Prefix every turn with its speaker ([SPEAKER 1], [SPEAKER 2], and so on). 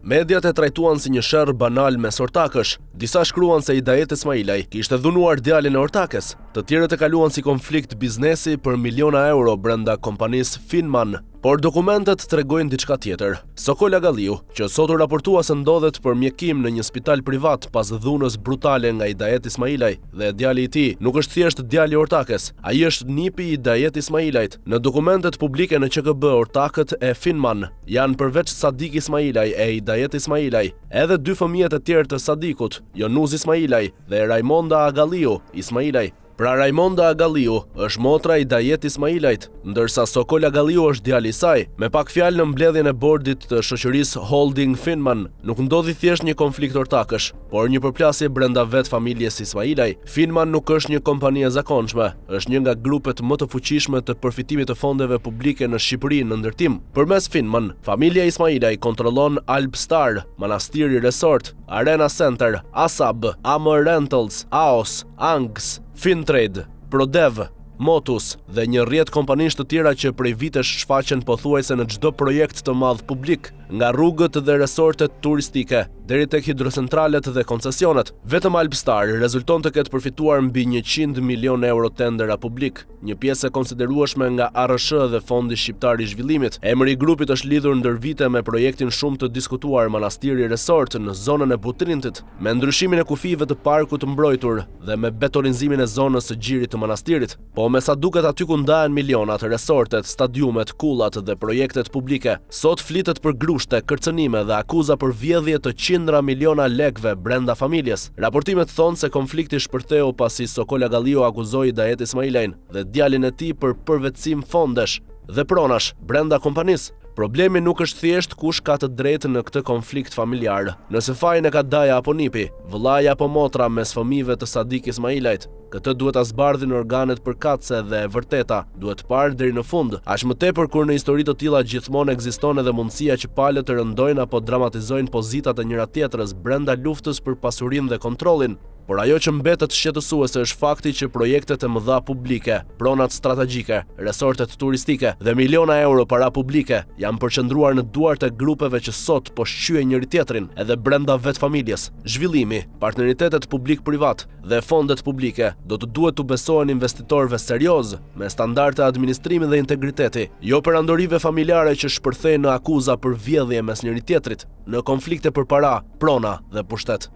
[SPEAKER 1] Mediat e trajtuan si një sherr banal mes ortakësh. Disa shkruan se Hidayet Ismailaj kishte dhunuar djalin e ortakes. Të tjerët e kaluan si konflikt biznesi për miliona euro brenda kompanisë Finman. Por dokumentet tregojnë diçka tjetër. Sokol Agalliu, që sot u raportua se ndodhet për mjekim në një spital privat pas dhunës brutale nga Hidayet Ismailaj dhe djali i tij, nuk është thjesht djali i ortakes, ai është nipi i Hidayet Ismailajt. Në dokumentet publike në QKB, ortakët e Finman janë përveç Sadik Ismailaj e Hidayet Ismailaj, edhe dy fëmijët e tjerë të Sadikut, Jonuz Ismailaj dhe Raimonda Agalliu Ismailaj. Pra Raimonda Agalliu është motra e Hidayet Ismailajt, ndërsa Sokol Agalliu është djali i saj. Me pak fjalë, në mbledhjen e bordit të shoqërisë Holding Finman nuk ndodhi thjesht një konflikt ortakësh, por një përplasje brenda vet familjes Ismailaj. Finman nuk është një kompani e zakonshme, është një nga grupet më të fuqishme të përfitimit të fondeve publike në Shqipëri në ndërtim. Përmes Finman, familja Ismailaj kontrollon Alpstar, Manastiri Resort, Arena Center, Asab, AM Rentals, AOS, Angs, Fintrade, Prodev, Motus dhe një rrjet kompanish të tjera që prej vitesh shfaqen pothuajse në çdo projekt të madh publik, nga rrugët dhe resortet turistike deri tek hidrocentralet dhe koncesionet. Vetëm Alpstar rezulton të ketë përfituar mbi 100 milion euro tendera publik, një pjesë e konsiderueshme nga ARSH dhe Fondi Shqiptar i Zhvillimit. Emri i grupit është lidhur ndër vite me projektin shumë të diskutuar Manastiri Resort në zonën e Butrintit, me ndryshimin e kufive të parkut të mbrojtur dhe me betonizimin e zonës së gjirit të manastirit. Po me sa duket aty ku ndahen milionat, resortet, stadiumet, kullat dhe projektet publike, sot flitet për grushte, kërcënime dhe akuza për vjedhje të qindra miliona lekëve brenda familjes. Raportimet thonë se konflikti shpërtheu pasi Sokol Agalliu akuzoi Hidayet Ismailajin dhe djalin e tij për përvetësim fondesh dhe pronash brenda kompanisë. Problemi nuk është thjesht kush ka të drejtë në këtë konflikt familjar. Nëse fajin e ka daja apo nipi, vëllaja apo motra mes fëmijëve të Sadik Ismailajt, këtë duhet ta zbardhin organet përkatëse dhe e vërteta duhet parë deri në fund. Aq më tepër kur në histori të tilla gjithmonë ekziston edhe mundësia që palët të rëndojnë apo dramatizojnë pozitat e njëra tjetrës brenda luftës për pasurinë dhe kontrollin. Por ajo që mbetet shqetësuese është fakti që projektet e mëdha publike, pronat strategjike, resortet turistike dhe miliona euro para publike janë përqendruar në duart e grupeve që sot po shqyejnë njëri tjetrin edhe brenda vet familjes. Zhvillimi, partneritetet publik-privat dhe fondet publike do të duhet të besohen investitorëve serioz me standarde administrimi dhe integriteti, jo perandorive familjare që shpërthejnë në akuza për vjedhje mes njëri tjetrit, në konflikte për para, prona dhe pushtet.